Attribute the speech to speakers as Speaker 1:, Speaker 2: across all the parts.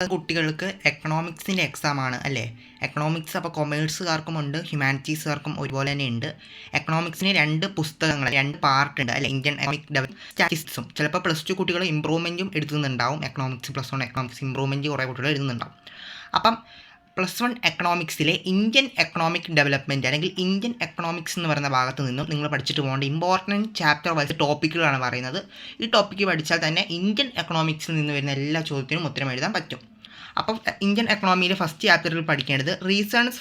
Speaker 1: കുട്ടികൾക്ക് എക്കണോമിക്സിൻ്റെ എക്സാമാണ് അല്ലേ? എക്കണോമിക്സ് അപ്പോൾ കൊമേഴ്സുകാർക്കുമുണ്ട് ഹ്യൂമാനിറ്റീസുകാർക്കും ഒരുപോലെ തന്നെ ഉണ്ട്. എക്കണോമിക്സിന് 2 പുസ്തകങ്ങൾ 2 പാർട്ട് ഉണ്ട് അല്ലേ? ഇന്ത്യൻ എക്കണോമിക് ഡെവലപ്മെൻറ്റ് സ്റ്റാറ്റിസ്റ്റിക്സും. ചിലപ്പോൾ +2 കുട്ടികൾ ഇമ്പ്രൂവ്മെൻറ്റും എഴുതുന്നുണ്ടാവും. എക്കണോമിക്സ് +1 എക്കണോമിക്സ് ഇമ്പ്രൂവ്മെൻറ്റ് കുറേ കുട്ടികൾ എഴുതുന്നുണ്ടാവും. അപ്പം +1 എക്കണോമിക്സിലെ ഇന്ത്യൻ എക്കണോമിക് ഡെവലപ്മെൻറ്റ് അല്ലെങ്കിൽ ഇന്ത്യൻ എക്കണോമിക്സ് എന്ന് പറയുന്ന ഭാഗത്ത് നിന്നും നിങ്ങൾ പഠിച്ചിട്ട് പോകേണ്ട ഇമ്പോർട്ടൻറ്റ് ചാപ്റ്റർ വൈസ് ടോപ്പിക്കുകളാണ് പറയുന്നത്. ഈ ടോപ്പിക്ക് പഠിച്ചാൽ തന്നെ ഇന്ത്യൻ എക്കണോമിക്സിൽ നിന്ന് വരുന്ന എല്ലാ ചോദ്യത്തിനും ഉത്തരം എഴുതാൻ പറ്റും. അപ്പം ഇന്ത്യൻ എക്കണോമിയിലെ ഫസ്റ്റ് ചാപ്റ്ററിൽ പഠിക്കേണ്ടത് റീസൺസ്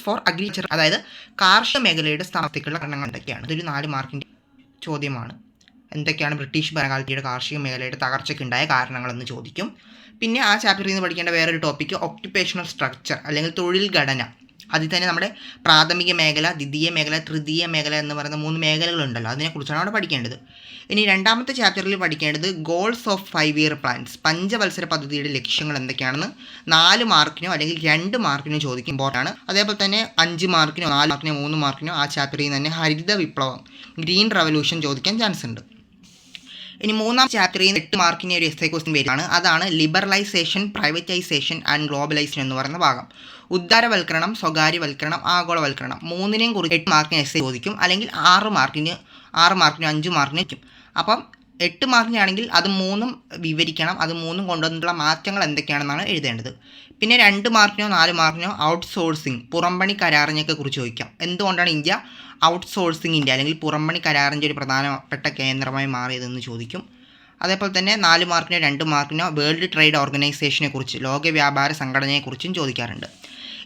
Speaker 1: ഫോർ അഗ്രികൾച്ചർ അതായത് കാർഷിക മേഖലയുടെ സ്ഥാനത്തേക്കുള്ള കാരണങ്ങൾ എന്തൊക്കെയാണ്. ഇതൊരു 4 മാർക്കിൻ്റെ ചോദ്യമാണ്. എന്തൊക്കെയാണ് ബ്രിട്ടീഷ് ഭരണകാലത്തിൻ്റെ കാർഷിക മേഖലയുടെ തകർച്ചയ്ക്കുണ്ടായ കാരണങ്ങളെന്ന് ചോദിക്കും. പിന്നെ ആ ചാപ്റ്ററിൽ നിന്ന് പഠിക്കേണ്ട വേറൊരു ടോപ്പിക്ക് ഒക്യുപ്പേഷണൽ സ്ട്രക്ചർ അല്ലെങ്കിൽ തൊഴിൽ ഘടന. അതിൽ തന്നെ നമ്മുടെ പ്രാഥമിക മേഖല, ദ്വിതീയ മേഖല, തൃതീയ മേഖല എന്ന് പറയുന്ന 3 മേഖലകളുണ്ടല്ലോ, അതിനെക്കുറിച്ചാണ് അവിടെ പഠിക്കേണ്ടത്. ഇനി രണ്ടാമത്തെ ചാപ്റ്ററിൽ പഠിക്കേണ്ടത് ഗോൾസ് ഓഫ് 5 ഇയർ പ്ലാൻസ്, പഞ്ചവത്സര പദ്ധതിയുടെ ലക്ഷ്യങ്ങൾ എന്തൊക്കെയാണെന്ന് 4 മാർക്കിനോ അല്ലെങ്കിൽ 2 മാർക്കിനോ ചോദിക്കും. ഇമ്പോർട്ടാണ്. അതേപോലെ തന്നെ 5 മാർക്കിനോ 4 മാർക്കിനോ 3 മാർക്കിനോ ആ ചാപ്റ്ററിൽ നിന്ന് തന്നെ ഹരിത വിപ്ലവം, ഗ്രീൻ റവല്യൂഷൻ ചോദിക്കാൻ ചാൻസ് ഉണ്ട്. ഇനി മൂന്നാം ചാപ്റ്ററിൽ നിന്ന് 8 മാർക്കിന് ഒരു എസ്സേ ക്വസ്റ്റ്യൻ വരുന്നതാണ്. അതാണ് ലിബറലൈസേഷൻ, പ്രൈവറ്റൈസേഷൻ ആൻഡ് ഗ്ലോബലൈസേഷൻ എന്ന് പറയുന്ന ഭാഗം. ഉദാരവൽക്കരണം, സ്വകാര്യവൽക്കരണം, ആഗോളവൽക്കരണം, 3നെയും കുറിച്ച് 8 മാർക്കിന് എസ്സേ ചോദിക്കും. അല്ലെങ്കിൽ 6 മാർക്കിന് 5 മാർക്കിന് വയ്ക്കും. അപ്പം 8 മാർക്കിനാണെങ്കിൽ അത് 3ഉം വിവരിക്കണം. അത് 3ഉം കൊണ്ടുവന്നിട്ടുള്ള മാറ്റങ്ങൾ എന്തൊക്കെയാണെന്നാണ് എഴുതേണ്ടത്. പിന്നെ 2 മാർക്കിനോ 4 മാർക്കിനോ ഔട്ട്സോഴ്സിങ്, പുറംപണി കരാറിനെയൊക്കെ കുറിച്ച് ചോദിക്കാം. എന്തുകൊണ്ടാണ് ഇന്ത്യ ഔട്ട്സോഴ്സിങ്ങിൻ്റെ അല്ലെങ്കിൽ പുറംപണി കരാറിൻ്റെ ഒരു പ്രധാനപ്പെട്ട കേന്ദ്രമായി മാറിയതെന്ന് ചോദിക്കും. അതേപോലെ തന്നെ 4 മാർക്കിനോ 2 മാർക്കിനോ വേൾഡ് ട്രേഡ് ഓർഗനൈസേഷനെ കുറിച്ച്, ലോക വ്യാപാര സംഘടനയെക്കുറിച്ചും ചോദിക്കാറുണ്ട്.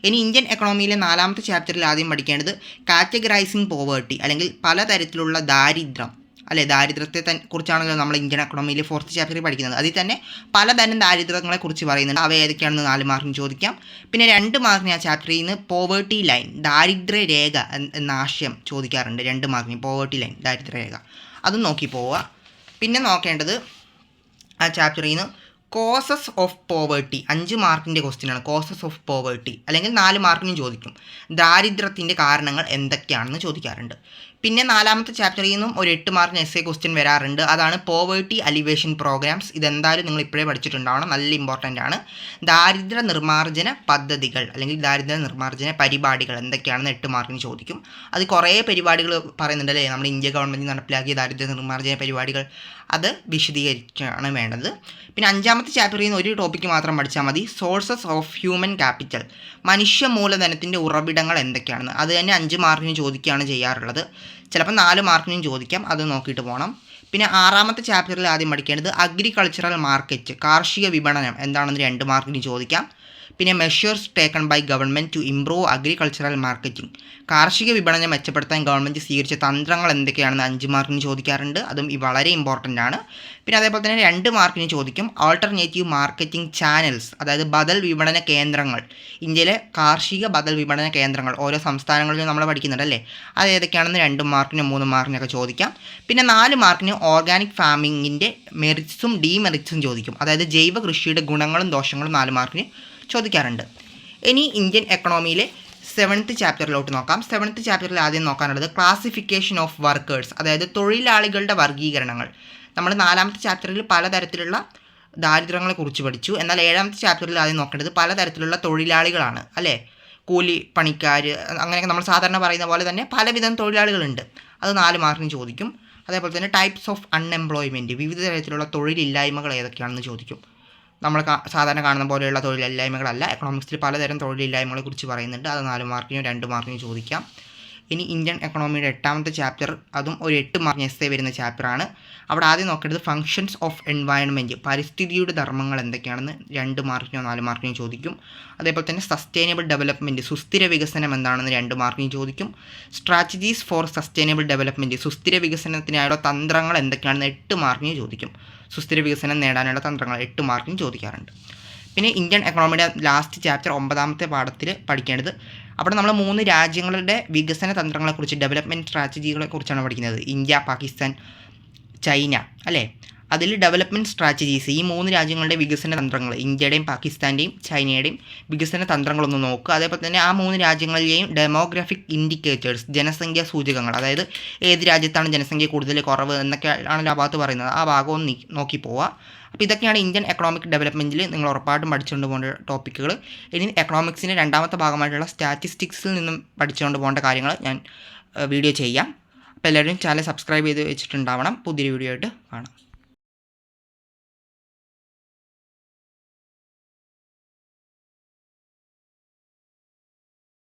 Speaker 1: ഇനി ഇന്ത്യൻ എക്കണോമിയിലെ 4ാമത്തെ ചാപ്റ്ററിൽ ആദ്യം പഠിക്കേണ്ടത് കാറ്റഗറൈസിങ് പോവേർട്ടി അല്ലെങ്കിൽ പലതരത്തിലുള്ള ദാരിദ്ര്യം അല്ലേ? ദാരിദ്ര്യത്തെ കുറിച്ചാണല്ലോ നമ്മൾ ഇന്ത്യൻ എക്കണോമിയിൽ 4th ചാപ്റ്ററിൽ പഠിക്കുന്നത്. അതിൽ തന്നെ പലതരം ദാരിദ്ര്യങ്ങളെക്കുറിച്ച് പറയുന്നുണ്ട്. അവ ഏതൊക്കെയാണെന്ന് 4 മാർക്കിന് ചോദിക്കാം. പിന്നെ 2 മാർക്കിന് ആ ചാപ്റ്ററിൽ നിന്ന് പോവേർട്ടി ലൈൻ, ദാരിദ്ര്യ രേഖ എന്ന ആശയം ചോദിക്കാറുണ്ട്. 2 മാർക്കിന് പോവേർട്ടി ലൈൻ, ദാരിദ്ര്യ രേഖ, അതും നോക്കി പോവുക. പിന്നെ നോക്കേണ്ടത് ആ ചാപ്റ്ററിൽ നിന്ന് കോസസ് ഓഫ് പോവേർട്ടി, 5 മാർക്കിൻ്റെ ക്വസ്റ്റ്യനാണ്. കോസസ് ഓഫ് പോവേർട്ടി അല്ലെങ്കിൽ 4 മാർക്കിനും ചോദിക്കും. ദാരിദ്ര്യത്തിൻ്റെ കാരണങ്ങൾ എന്തൊക്കെയാണെന്ന് ചോദിക്കാറുണ്ട്. പിന്നെ 4ാമത്തെ ചാപ്റ്ററിൽ നിന്നും ഒരു 8 മാർക്കിന് എസ്സേ ക്വസ്റ്റ്യൻ വരാറുണ്ട്. അതാണ് പോവേർട്ടി അലിവേഷൻ പ്രോഗ്രാംസ്. ഇതെന്തായാലും നിങ്ങൾ ഇപ്പോഴേ പഠിച്ചിട്ടുണ്ടാവണം, നല്ല ഇമ്പോർട്ടൻ്റ് ആണ്. ദാരിദ്ര്യ നിർമ്മാർജ്ജന പദ്ധതികൾ അല്ലെങ്കിൽ ദാരിദ്ര്യ നിർമ്മാർജ്ജന പരിപാടികൾ എന്തൊക്കെയാണെന്ന് 8 മാർക്കിന് ചോദിക്കും. അത് കുറേ പരിപാടികൾ പറയുന്നുണ്ട് അല്ലേ? നമ്മുടെ ഇന്ത്യ ഗവൺമെൻറ് നടപ്പിലാക്കിയ ദാരിദ്ര്യ നിർമ്മാർജ്ജന പരിപാടികൾ, അത് വിശദീകരിക്കുകയാണ് വേണ്ടത്. പിന്നെ 5ാമത്തെ ചാപ്റ്ററിൽ നിന്ന് ഒരു ടോപ്പിക്ക് മാത്രം പഠിച്ചാൽ മതി. സോഴ്സസ് ഓഫ് ഹ്യൂമൻ ക്യാപിറ്റൽ, മനുഷ്യ മൂലധനത്തിൻ്റെ ഉറവിടങ്ങൾ എന്തൊക്കെയാണെന്ന്. അത് തന്നെ 5 മാർക്കിന് ചോദിക്കുകയാണ് ചെയ്യാറുള്ളത്. ചിലപ്പോൾ 4 മാർക്കിനും ചോദിക്കാം, അത് നോക്കിയിട്ട് പോകണം. പിന്നെ 6ാമത്തെ ചാപ്റ്ററിൽ ആദ്യം പഠിക്കേണ്ടത് അഗ്രികൾച്ചറൽ മാർക്കറ്റ്, കാർഷിക വിപണനം എന്താണെന്ന് 2 മാർക്കിന് ചോദിക്കാം. പിന്നെ measures taken by government to improve agricultural marketing, കാർഷിക വിപണനം മെച്ചപ്പെടുത്താൻ ഗവൺമെൻറ് സ്വീകരിച്ച തന്ത്രങ്ങൾ എന്തൊക്കെയാണെന്ന് 5 മാർക്കിന് ചോദിക്കാറുണ്ട്. അതും വളരെ ഇമ്പോർട്ടൻ്റ് ആണ്. പിന്നെ അതേപോലെ തന്നെ 2 മാർക്കിന് ചോദിക്കും ആൾട്ടർനേറ്റീവ് മാർക്കറ്റിംഗ് ചാനൽസ്, അതായത് ബദൽ വിപണന കേന്ദ്രങ്ങൾ. ഇന്ത്യയിലെ കാർഷിക ബദൽ വിപണന കേന്ദ്രങ്ങൾ ഓരോ സംസ്ഥാനങ്ങളിലും നമ്മൾ പഠിക്കുന്നുണ്ടല്ലേ, അത് ഏതൊക്കെയാണെന്ന് 2 മാർക്കിനും 3 മാർക്കിനൊക്കെ ചോദിക്കാം. പിന്നെ 4 മാർക്കിന് ഓർഗാനിക് ഫാമിങ്ങിൻ്റെ മെറിറ്റ്സും ഡീമെറിറ്റ്സും ചോദിക്കും. അതായത് ജൈവ കൃഷിയുടെ ഗുണങ്ങളും ദോഷങ്ങളും 4 മാർക്കിന് ചോദിക്കാറുണ്ട്. ഇനി ഇന്ത്യൻ എക്കണോമിയിലെ 7th ചാപ്റ്ററിലോട്ട് നോക്കാം. 7th ചാപ്റ്ററിൽ ആദ്യം നോക്കാനുള്ളത് ക്ലാസിഫിക്കേഷൻ ഓഫ് വർക്കേഴ്സ്, അതായത് തൊഴിലാളികളുടെ വർഗീകരണങ്ങൾ. നമ്മൾ 4ാമത്തെ ചാപ്റ്ററിൽ പലതരത്തിലുള്ള ദാരിദ്ര്യങ്ങളെക്കുറിച്ച് പഠിച്ചു. എന്നാൽ 7ാമത്തെ ചാപ്റ്ററിൽ ആദ്യം നോക്കേണ്ടത് പലതരത്തിലുള്ള തൊഴിലാളികളാണ് അല്ലേ? കൂലി പണിക്കാർ, അങ്ങനെയൊക്കെ നമ്മൾ സാധാരണ പറയുന്ന പോലെ തന്നെ പലവിധം തൊഴിലാളികളുണ്ട്. അത് 4 മാർക്കിന് ചോദിക്കും. അതേപോലെ തന്നെ ടൈപ്സ് ഓഫ് അൺഎംപ്ലോയ്മെൻറ്റ്, വിവിധ തരത്തിലുള്ള തൊഴിലില്ലായ്മകൾ ഏതൊക്കെയാണെന്ന് ചോദിക്കും. നമ്മൾ സാധാരണ കാണുന്ന പോലെയുള്ള തൊഴിലില്ലായ്മകളല്ല, എക്കണോമിക്സിൽ പലതരം തൊഴിലില്ലായ്മകളെ കുറിച്ച് പറയുന്നുണ്ട്. അത് 4 മാർക്കിനോ 2 മാർക്കിനോ ചോദിക്കാം. ഇനി ഇന്ത്യൻ എക്കണോമിയുടെ 8ാമത്തെ ചാപ്റ്റർ, അതും ഒരു 8 മാർക്കിന് എസ്സേ വരുന്ന ചാപ്റ്ററാണ്. അവിടെ ആദ്യം നോക്കേണ്ടത് ഫങ്ഷൻസ് ഓഫ് എൻവയൺമെൻറ്റ്, പരിസ്ഥിതിയുടെ ധർമ്മങ്ങൾ എന്തൊക്കെയാണെന്ന് 2 മാർക്കിനോ 4 മാർക്കിനോ ചോദിക്കും. അതേപോലെ തന്നെ സസ്റ്റൈനബിൾ ഡെവലപ്മെൻറ്റ്, സുസ്ഥിര വികസനം എന്താണെന്ന് 2 മാർക്കിന് ചോദിക്കും. സ്ട്രാറ്റജീസ് ഫോർ സസ്റ്റൈനബിൾ ഡെവലപ്മെൻറ്റ്, സുസ്ഥിര വികസനത്തിനായുള്ള തന്ത്രങ്ങൾ എന്തൊക്കെയാണെന്ന് 8 മാർക്കിന് ചോദിക്കും. സുസ്ഥിര വികസനം നേടാനുള്ള തന്ത്രങ്ങൾ 8 മാർക്കിന് ചോദിക്കാറുണ്ട്. പിന്നെ ഇന്ത്യൻ എക്കണോമിയുടെ ലാസ്റ്റ് ചാപ്റ്റർ 9ാമത്തെ പാഠത്തിൽ പഠിക്കേണ്ടത്, അവിടെ നമ്മൾ 3 രാജ്യങ്ങളുടെ വികസന തന്ത്രങ്ങളെക്കുറിച്ച്, ഡെവലപ്മെൻറ്റ് സ്ട്രാറ്റജികളെക്കുറിച്ചാണ് പഠിക്കുന്നത്. ഇന്ത്യ, പാകിസ്ഥാൻ, ചൈന അല്ലേ? അതിൽ ഡെവലപ്മെൻറ്റ് സ്ട്രാറ്റജീസ്, ഈ 3 രാജ്യങ്ങളുടെ വികസന തന്ത്രങ്ങൾ, ഇന്ത്യയുടെയും പാകിസ്ഥാൻ്റെയും ചൈനയുടെയും വികസന തന്ത്രങ്ങളൊന്ന് നോക്കുക. അതേപോലെ തന്നെ ആ 3 രാജ്യങ്ങളിലെയും ഡെമോഗ്രാഫിക് ഇൻഡിക്കേറ്റേഴ്സ്, ജനസംഖ്യാ സൂചകങ്ങൾ, അതായത് ഏത് രാജ്യത്താണ് ജനസംഖ്യ കൂടുതൽ കുറവ് എന്നൊക്കെയാണ് ആ ഭാഗത്ത് പറയുന്നത്, ആ ഭാഗവും നോക്കി പോവുക. അപ്പോൾ ഇതൊക്കെയാണ് ഇന്ത്യൻ എക്കണോമിക് ഡെവലപ്മെൻറ്റിൽ നിങ്ങൾ ഉറപ്പായിട്ടും പഠിച്ചുകൊണ്ട് പോകേണ്ട ടോപ്പിക്കുകൾ. ഇനി എക്കണോമിക്സിൻ്റെ രണ്ടാമത്തെ ഭാഗമായിട്ടുള്ള സ്റ്റാറ്റിസ്റ്റിക്സിൽ നിന്നും പഠിച്ചുകൊണ്ട് പോകേണ്ട കാര്യങ്ങൾ ഞാൻ വീഡിയോ ചെയ്യാം. അപ്പോൾ എല്ലാവരും ചാനൽ സബ്സ്ക്രൈബ് ചെയ്ത് വെച്ചിട്ടുണ്ടാവണം. പുതിയൊരു വീഡിയോ ആയിട്ട് കാണാം.